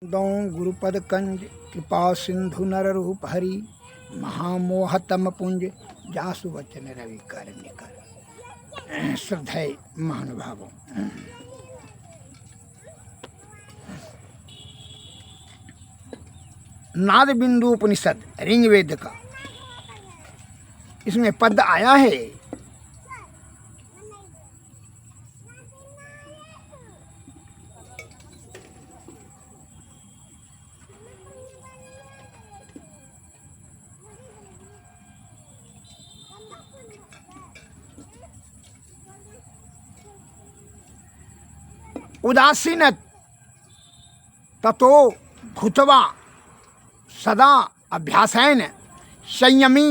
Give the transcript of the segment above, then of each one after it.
दौ गुरुपद कंज कृपा सिंधु नर रूप हरि महामोहतम पुंज जासु वचन रवि कर निकर। श्रद्धेय महानुभावों, नाद बिंदु उपनिषद ऋग्वेद का इसमें पद आया है, उदासीन ततो भूतवा सदा अभ्यासेन संयमी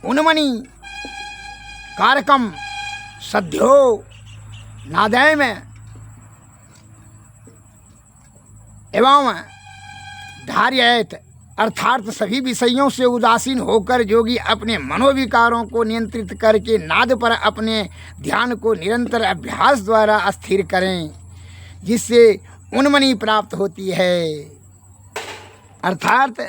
उन्मनी कारकम सद्यो नादैम एवं धार्येत। अर्थात सभी विषयों से उदासीन होकर योगी अपने मनोविकारों को नियंत्रित करके नाद पर अपने ध्यान को निरंतर अभ्यास द्वारा स्थिर करें, जिससे उन्मनी प्राप्त होती है। अर्थात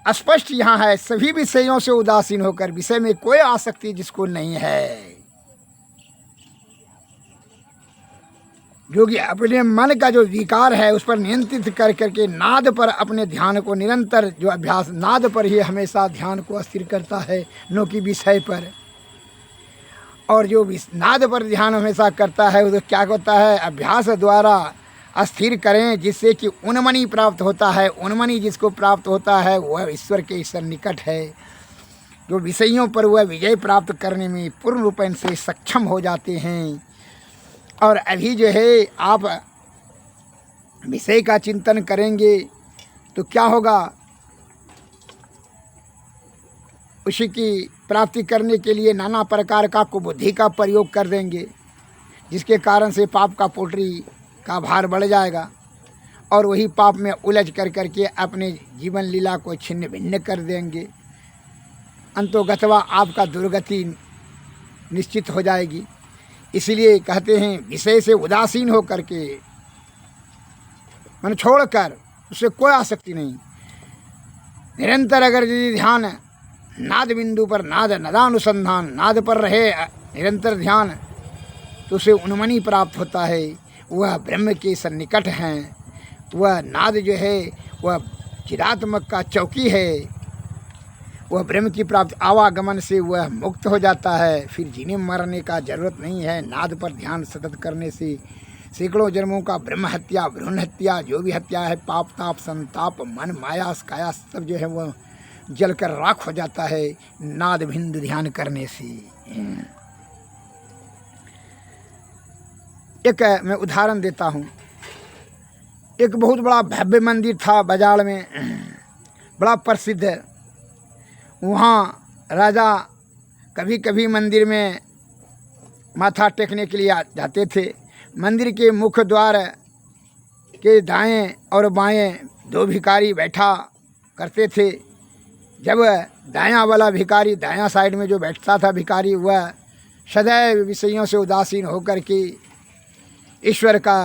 स्पष्ट यहाँ है, सभी विषयों से उदासीन होकर, विषय में कोई आसक्ति जिसको नहीं है, योगी अपने मन का जो विकार है उस पर नियंत्रित कर करके नाद पर अपने ध्यान को निरंतर जो अभ्यास, नाद पर ही हमेशा ध्यान को स्थिर करता है, न कि विषय पर। और जो नाद पर ध्यान हमेशा करता है वो क्या होता है, अभ्यास द्वारा अस्थिर करें, जिससे कि उन्मनी प्राप्त होता है। उन्मनी जिसको प्राप्त होता है वह ईश्वर के ईश्वर निकट है, जो विषयों पर वह विजय प्राप्त करने में पूर्ण रूपेण से सक्षम हो जाते हैं। और अभी जो है आप विषय का चिंतन करेंगे तो क्या होगा, उसी की प्राप्ति करने के लिए नाना प्रकार का कुबुद्धि का प्रयोग कर देंगे, जिसके कारण से पाप का पोटरी का भार बढ़ जाएगा और वही पाप में उलझ कर करके अपने जीवन लीला को छिन्न भिन्न कर देंगे। अंतोगतवा आपका दुर्गति निश्चित हो जाएगी। इसलिए कहते हैं विषय से उदासीन हो करके, मन छोड़कर, उससे कोई आसक्ति नहीं, निरंतर अगर यदि ध्यान नाद बिंदु पर, नाद नदानुसंधान, नाद पर रहे निरंतर ध्यान, तो उसे उन्मनी प्राप्त होता है। वह ब्रह्म के सन्निकट हैं। वह नाद जो है वह चिदात्मक का चौकी है। वह ब्रह्म की प्राप्ति आवागमन से वह मुक्त हो जाता है। फिर जीने मरने का जरूरत नहीं है। नाद पर ध्यान सतत करने से सैकड़ों जन्मों का ब्रह्म हत्या, भ्रूण हत्या, जो भी हत्या है, पाप ताप संताप मन माया काया सब जो है वह जलकर राख हो जाता है नाद बिंदु ध्यान करने से। एक मैं उदाहरण देता हूँ। एक बहुत बड़ा भव्य मंदिर था बाजार में, बड़ा प्रसिद्ध है। वहाँ राजा कभी कभी मंदिर में माथा टेकने के लिए जाते थे। मंदिर के मुख्य द्वार के दाएं और बाएं दो भिखारी बैठा करते थे। जब दायां वाला भिखारी, दायां साइड में जो बैठता था भिखारी, वह सदैव विषयों से उदासीन होकर के ईश्वर का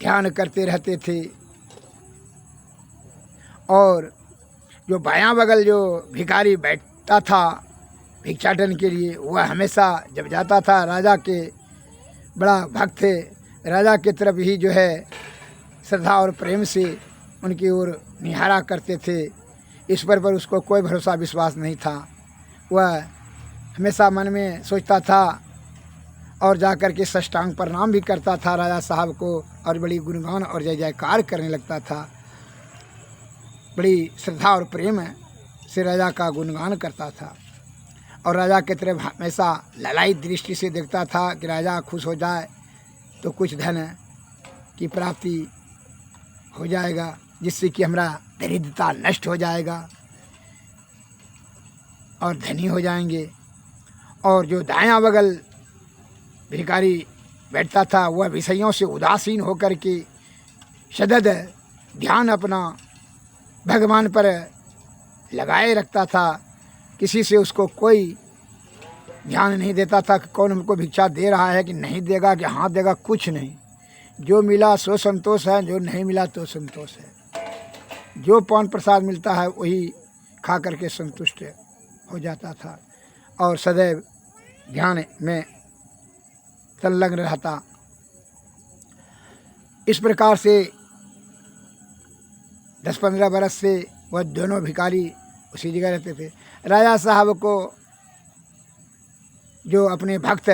ध्यान करते रहते थे। और जो बायां बगल जो भिखारी बैठता था भिक्षाटन के लिए, वह हमेशा जब जाता था, राजा के बड़ा भक्त थे, राजा की तरफ ही जो है श्रद्धा और प्रेम से उनकी ओर निहारा करते थे। ईश्वर पर उसको कोई भरोसा विश्वास नहीं था। वह हमेशा मन में सोचता था और जा कर के साष्टांग प्रणाम भी करता था राजा साहब को, और बड़ी गुणगान और जय जयकार करने लगता था। बड़ी श्रद्धा और प्रेम से राजा का गुणगान करता था और राजा की तरफ हमेशा ललाई दृष्टि से देखता था कि राजा खुश हो जाए तो कुछ धन की प्राप्ति हो जाएगा, जिससे कि हमारा दरिद्रता नष्ट हो जाएगा और धनी हो जाएंगे। और जो दायां बगल भिखारी बैठता था, वह विषयों से उदासीन होकर के सतत ध्यान अपना भगवान पर लगाए रखता था। किसी से उसको कोई ध्यान नहीं देता था कि कौन हमको भिक्षा दे रहा है कि नहीं देगा, कि हाँ देगा, कुछ नहीं। जो मिला सो संतोष है, जो नहीं मिला तो संतोष है। जो पान प्रसाद मिलता है वही खा करके संतुष्ट हो जाता था और सदैव ध्यान में संलग्न रहता। इस प्रकार से 10-15 बरस से वह दोनों भिखारी उसी जगह रहते थे। राजा साहब को जो अपने भक्त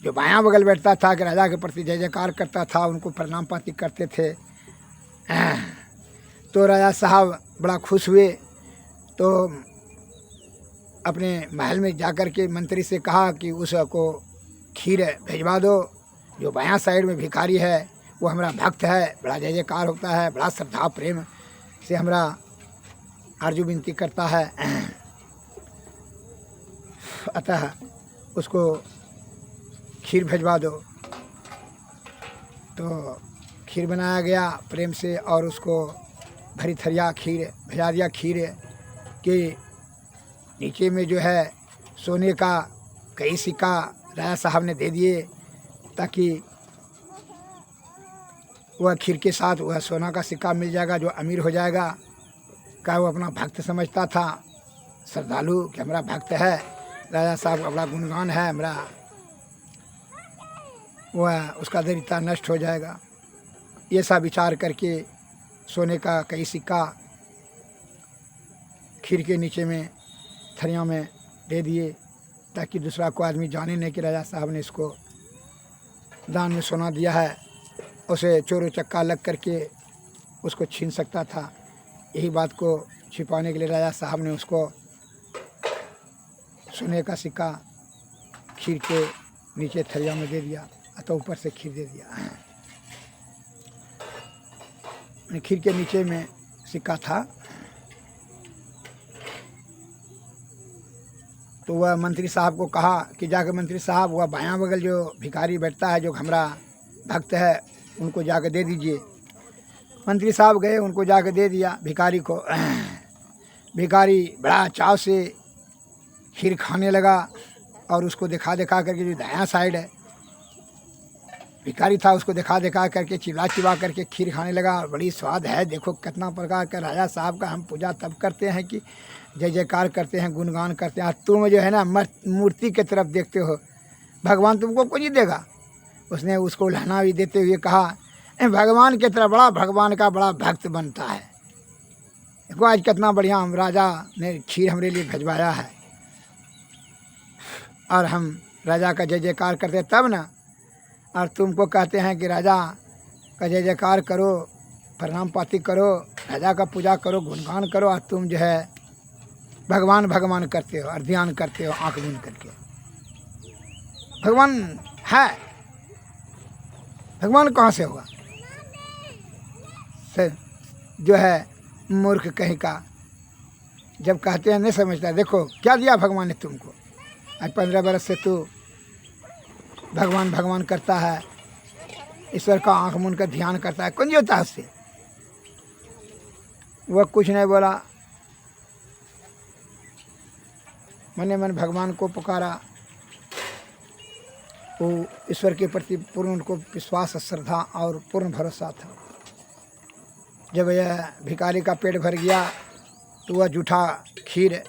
जो बायां बगल बैठता था कि राजा के प्रति जय जयकार करता था, उनको प्रणाम पाती करते थे, तो राजा साहब बड़ा खुश हुए। तो अपने महल में जाकर के मंत्री से कहा कि उसको खीर भिजवा दो। जो बायां साइड में भिखारी है वो हमारा भक्त है, बड़ा जय जयकार होता है, बड़ा श्रद्धा प्रेम से हमारा आरजू विनती करता है, अतः उसको खीर भिजवा दो। तो खीर बनाया गया प्रेम से और उसको भरी थरिया खीर भिजा दिया। खीर के नीचे में जो है सोने का कई सिक्का राजा साहब ने दे दिए ताकि वह खीर के साथ वह सोना का सिक्का मिल जाएगा, जो अमीर हो जाएगा। क्या वो अपना भक्त समझता था, श्रद्धालु, कि हमारा भक्त है, राजा साहब का बड़ा गुणगान है हमारा, वह उसका दरिद्रता नष्ट हो जाएगा। ये सब विचार करके सोने का कई सिक्का खीर के नीचे में थरिया में दे दिए ताकि दूसरा कोई आदमी जाने नहीं कि राजा साहब ने इसको दान में सोना दिया है। उसे चोर चक्का लग करके उसको छीन सकता था। यही बात को छिपाने के लिए राजा साहब ने उसको सोने का सिक्का खीर के नीचे थरिया में दे दिया, अतः ऊपर से खीर दे दिया। खीर के नीचे में सिक्का था। तो वह मंत्री साहब को कहा कि जाकर मंत्री साहब वह बायां बगल जो भिखारी बैठता है, जो हमारा भक्त है, उनको जाकर दे दीजिए। मंत्री साहब गए, उनको जाकर दे दिया भिखारी को। भिखारी बड़ा चाव से खीर खाने लगा और उसको दिखा दिखा करके, जो दायां साइड है भिखारी था, उसको दिखा दिखा करके चिल्ला चिल्ला करके खीर खाने लगा। बड़ी स्वाद है, देखो कितना प्रकार का। राजा साहब का हम पूजा तब करते हैं कि जय जयकार करते हैं, गुणगान करते हैं। तुम जो है ना मूर्ति की तरफ देखते हो, भगवान तुमको कुछ नहीं देगा। उसने उसको लहना भी देते हुए कहा, भगवान की तरफ बड़ा भगवान का बड़ा भक्त बनता है। देखो आज कितना बढ़िया हम राजा ने खीर हमारे लिए भिजवाया है और हम राजा का जय जयकार करते तब ना, और तुमको कहते हैं कि राजा का जय जयकार करो, प्रणाम पाती करो, राजा का पूजा करो, गुणगान करो, और तुम जो है भगवान भगवान करते हो और ध्यान करते हो आँख बंद करके। भगवान है, भगवान कहाँ से होगा? जो है मूर्ख कहीं का, जब कहते हैं नहीं समझता। देखो क्या दिया भगवान ने तुमको। आज 15 बरस से तू भगवान भगवान करता है, ईश्वर का आँख मूंद कर ध्यान करता है, कौन होता है उससे? वह कुछ नहीं बोला, मने मन भगवान को पुकारा। वो ईश्वर के प्रति पूर्ण उनको विश्वास, श्रद्धा और पूर्ण भरोसा था। जब यह भिखारी का पेट भर गया तो वह जूठा खीर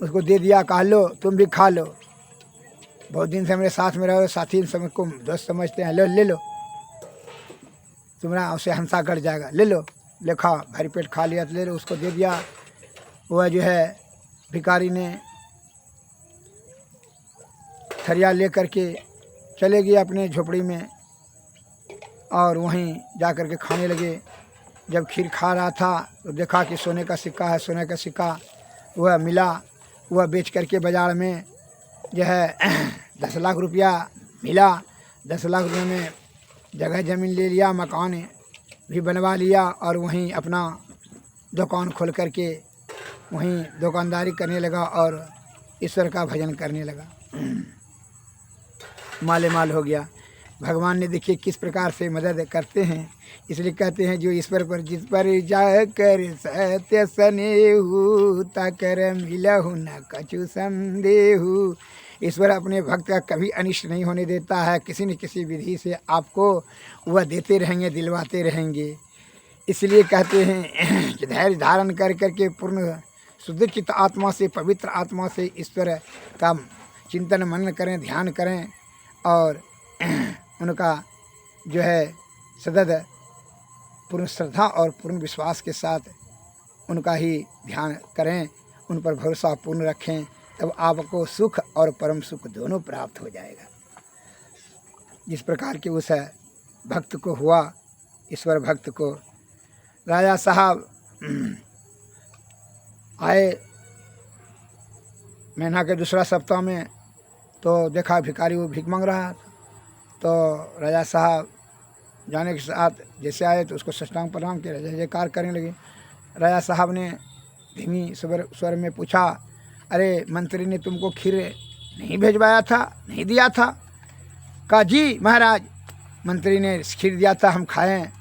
उसको दे दिया, कहा लो तुम भी खा लो, बहुत दिन से मेरे साथ में रहो, साथी समझ को दोस्त समझते हैं, लो ले लो, तुम्हारा उसे हंसा कट जाएगा, ले लो, ले खा। भरी पेट खा लिया तो ले लो, उसको दे दिया। वह जो है भिखारी ने थरिया ले करके चले गए अपने झोपड़ी में और वहीं जा कर के खाने लगे। जब खीर खा रहा था तो देखा कि सोने का सिक्का है। सोने का सिक्का वह मिला, वह बेच करके बाज़ार में जो है 10 लाख रुपया मिला। 10 लाख रुपये में जगह ज़मीन ले लिया, मकान भी बनवा लिया और वहीं अपना दुकान खोल करके वहीं दुकानदारी करने लगा और ईश्वर का भजन करने लगा। माले माल हो गया। भगवान ने देखिए किस प्रकार से मदद करते हैं, इसलिए कहते हैं जो ईश्वर पर जिस पर जा कर सत्य स्नेहु ताकर मिलहु न कछु संदेहु। ईश्वर अपने भक्त का कभी अनिष्ट नहीं होने देता है। किसी न किसी विधि से आपको वह देते रहेंगे, दिलवाते रहेंगे। इसलिए कहते हैं कि धैर्य धारण कर करके पूर्ण शुद्ध चित्त आत्मा से, पवित्र आत्मा से ईश्वर का चिंतन मनन करें, ध्यान करें और उनका जो है सतत पूर्ण श्रद्धा और पूर्ण विश्वास के साथ उनका ही ध्यान करें, उन पर भरोसा पूर्ण रखें, तब आपको सुख और परम सुख दोनों प्राप्त हो जाएगा। जिस प्रकार के उस भक्त को हुआ, ईश्वर भक्त को। राजा साहब आए महीना के दूसरा सप्ताह में, तो देखा भिखारी वो भीख मांग रहा था। तो राजा साहब जाने के साथ जैसे आए तो उसको साष्टांग प्रणाम किया, जय जयकार करने लगे। राजा साहब ने धीमी स्वर में पूछा, अरे मंत्री ने तुमको खीर नहीं भेजवाया था, नहीं दिया था? कहा जी महाराज, मंत्री ने खीर दिया था, हम खाएं।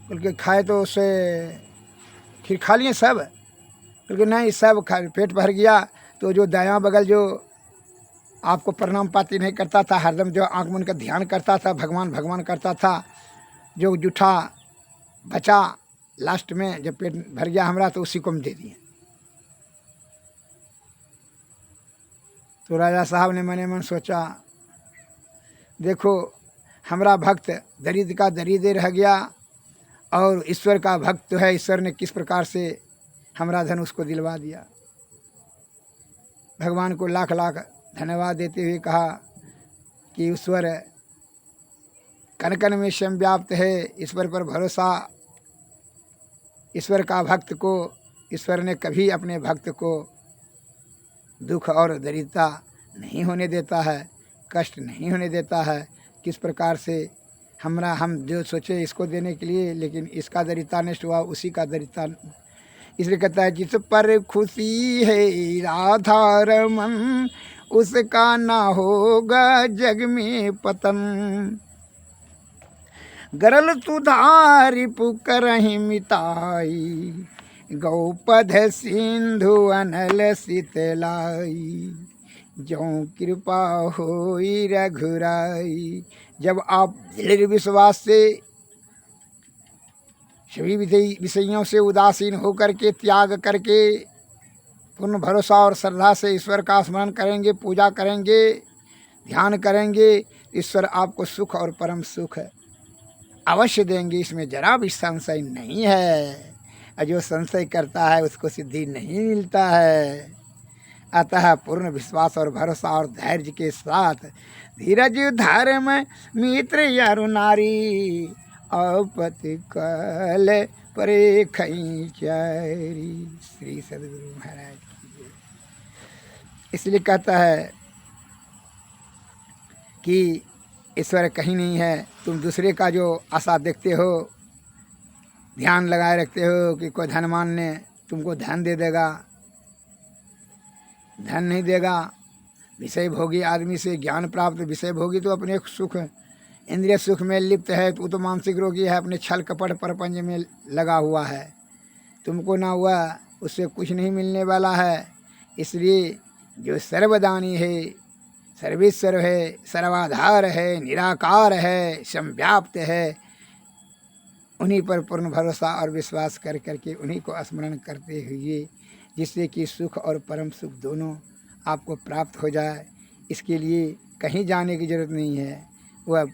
बल्कि खाए तो उससे खीर खा लिए सब? बल्कि नहीं, सब खा, पेट भर गया। तो जो दायां बगल जो आपको प्रणाम पाती नहीं करता था, हरदम जो आँख मन का ध्यान करता था, भगवान भगवान करता था, जो जूठा बचा लास्ट में जब पेट भर गया हमारा, तो उसी को हम दे दिए। तो राजा साहब ने मने मन सोचा, देखो हमारा भक्त दरिद्र का दरिद्र रह गया और ईश्वर का भक्त है, ईश्वर ने किस प्रकार से हमारा धन उसको दिलवा दिया। भगवान को लाख लाख धन्यवाद देते हुए कहा कि ईश्वर कण कण में स्वयं व्याप्त है, ईश्वर पर भरोसा। ईश्वर का भक्त को ईश्वर ने कभी अपने भक्त को दुख और दरिद्रता नहीं होने देता है, कष्ट नहीं होने देता है। किस प्रकार से हम जो सोचे इसको देने के लिए, लेकिन इसका दरिद्रता नष्ट हुआ, उसी का दरिद्रता। इसलिए कहता है, जिस पर खुशी है राधा रमन, उसका ना होगा जग में पतन। गरल तुधारी पुकरहि मिताई, गौपध सिंधु अनल शीतलाई, जौं कृपा होई रघुराई। जब आप दृढ़ विश्वास से सभी विषयों से उदासीन होकर के, त्याग करके, पूर्ण भरोसा और श्रद्धा से ईश्वर का स्मरण करेंगे, पूजा करेंगे, ध्यान करेंगे, ईश्वर आपको सुख और परम सुख अवश्य देंगे। इसमें जरा भी संशय नहीं है। और जो संशय करता है उसको सिद्धि नहीं मिलता है। अतः पूर्ण विश्वास और भरोसा और धैर्य के साथ धीरज धर्म मित्र यारु नारी, औपति कल परे खई चारी। श्री सद्गुरु महाराज की। इसलिए कहता है कि ईश्वर कहीं नहीं है। तुम दूसरे का जो आशा देखते हो, ध्यान लगाए रखते हो कि कोई धनवान ने तुमको धन दे देगा, धन नहीं देगा। विषय भोगी आदमी से ज्ञान प्राप्त, विषय भोगी तो अपने सुख इंद्रिय सुख में लिप्त है, तो मानसिक रोगी है, अपने छल कपट परपंच में लगा हुआ है। तुमको ना हुआ, उससे कुछ नहीं मिलने वाला है। इसलिए जो सर्वदानी है, सर्वेश्वर है, सर्वाधार है, निराकार है, संव्याप्त है, उन्हीं पर पूर्ण भरोसा और विश्वास कर करके उन्हीं को स्मरण करते हुए, जिससे कि सुख और परम सुख दोनों आपको प्राप्त हो जाए। इसके लिए कहीं जाने की जरूरत नहीं है। वह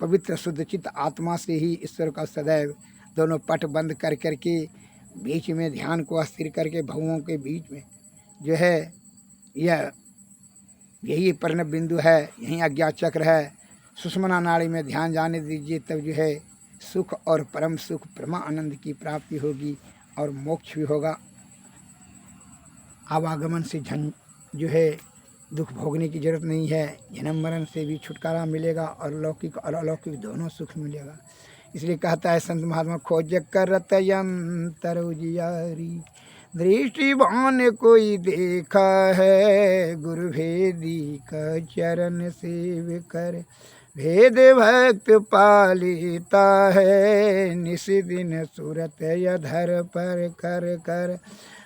पवित्र शुद्ध चित्त आत्मा से ही ईश्वर का सदैव दोनों पट बंद कर करके, बीच में ध्यान को स्थिर करके, भवों के बीच में जो है यही प्रणव बिंदु है, यही अज्ञा चक्र है। सुषुम्ना नाड़ी में ध्यान जाने दीजिए, तब जो है सुख और परम सुख, प्रमा आनंद की प्राप्ति होगी और मोक्ष भी होगा। आवागमन से जो है दुख भोगने की जरूरत नहीं है। जन्म मरण से भी छुटकारा मिलेगा और लौकिक और अलौकिक दोनों सुख मिलेगा। इसलिए कहता है संत महात्मा, खोज करत यंतर उजियारी, दृष्टिवान कोई देखा है, गुरु भेदी का चरण सेव कर, भेद भक्त पालिता है, निस दिन सूरत अधर पर कर कर,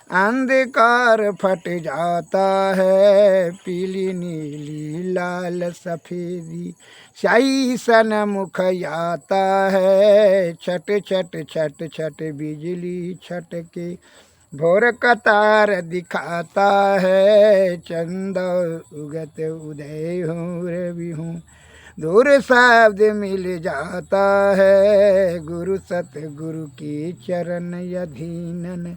अंधकार फट जाता है, पीली नीली लाल सफेदी स्याही सन मुख आता है, छट छट छट छट बिजली छटके भोर कतार दिखाता है, चंदा उगत उदय हूँ रवि हूँ, दूर शब्द मिल जाता है, गुरु सतगुरु की चरण अधीनन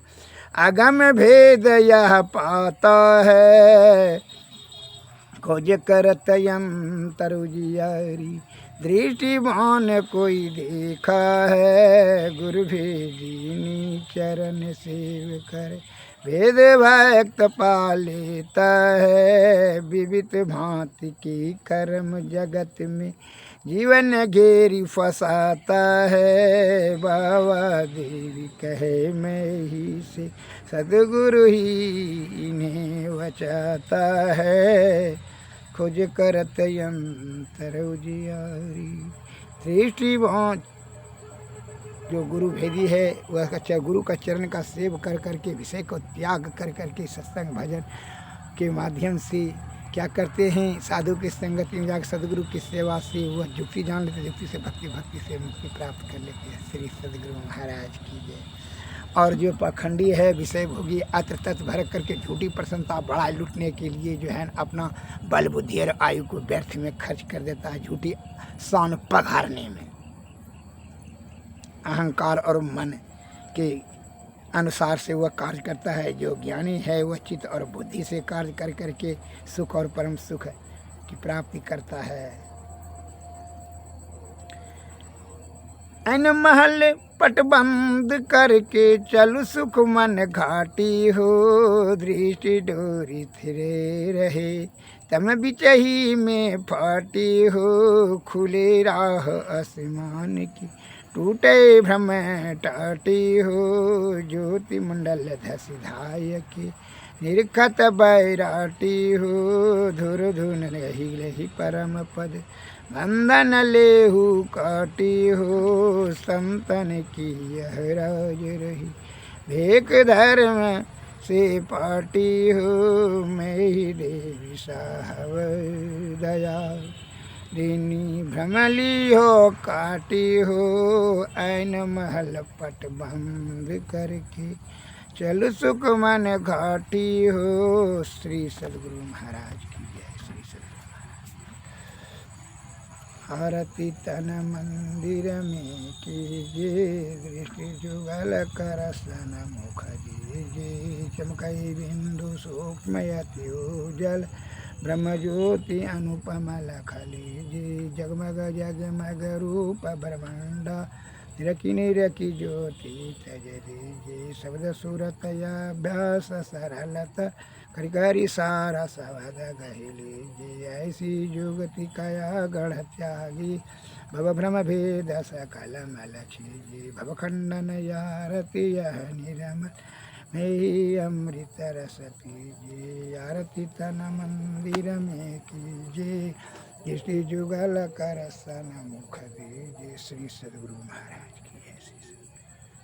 अगम भेद यह पाता है, खोज करत यंतर उजियारी दृष्टिमान कोई देखा है, गुरु भेदीनी चरण सेव कर भेद भक्त पा लेता है, विविध भांति की कर्म जगत में जीवन घेरी फंसाता है, बाबा देवी कहे मैं ही से सदगुरु ही इन्हें बचाता है, खोज करत यंतर उजियारी दृष्टिवान जो गुरु भेदी है वह गुरु का चरण का सेव कर करके विषय को त्याग कर करके सत्संग भजन के माध्यम से क्या करते हैं, साधु की संगति में जाकर सदगुरु की सेवा से वह जुक्ति जान लेते, जुक्ति से भक्ति, भक्ति से मुक्ति प्राप्त कर लेते हैं। श्री सदगुरु महाराज की जय। और जो पाखंडी है विषय भोगी अत्र तत् भर करके झूठी प्रसन्नता बढ़ाए लूटने के लिए जो है अपना बल बुद्धि और आयु को व्यर्थ में खर्च कर देता है, झूठी शान पघारने में, अहंकार और मन के अनुसार से वह कार्य करता है। जो ज्ञानी है वह चित्त और बुद्धि से कार्य कर करके सुख और परम सुख की प्राप्ति करता है। अन महल पट बंद करके चलु सुख मन घाटी हो, दृष्टि डोरी थिरे रहे तम बिचही में फाटी हो, खुले राह आसमान की टूटे भ्रम टाटी हो, ज्योति मंडल धस धाय के निरखत बैराटी हो, धुर धुन रही रही परम पद बंधन लेहू काटी हो, संतन की यह राज रही भेक धर्म से पाटी हो, मैं ही देवी साहब दया दीनी भ्रमली हो काटी हो, ऐन महल पट बंद करके चल सुख मन घाटी हो। श्री सदगुरु महाराज की जय। श्री सदगुरु आरती तन मंदिर में कीजिए, दृष्टि जुगल कर सन मुख दीजिए, चमकई बिंदु सूक्ष्मयति उजल ब्रह्म ज्योति अनुपम लख लीजिए, जगमग जगमग रूप ब्रह्मांडा निरखी निरखी ज्योति तज दीजिए, शब्द सूरत अभ्यास सरलत करि करि सारा सवद गहि लीजिए, ऐसी जुगति कया गढ़ त्यागी भव भ्रम भेद सकल मल छीजिए, भव खंडन यारति यह निरमल मैं अमृत रस पीजिए, आरती तन मंदिर में कीजिए, दृष्टि जुगल कर सन मुख दीजिए। श्री सदगुरु महाराज की जय। श्री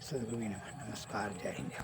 सदगुरु नमस्कार। जय हिंद।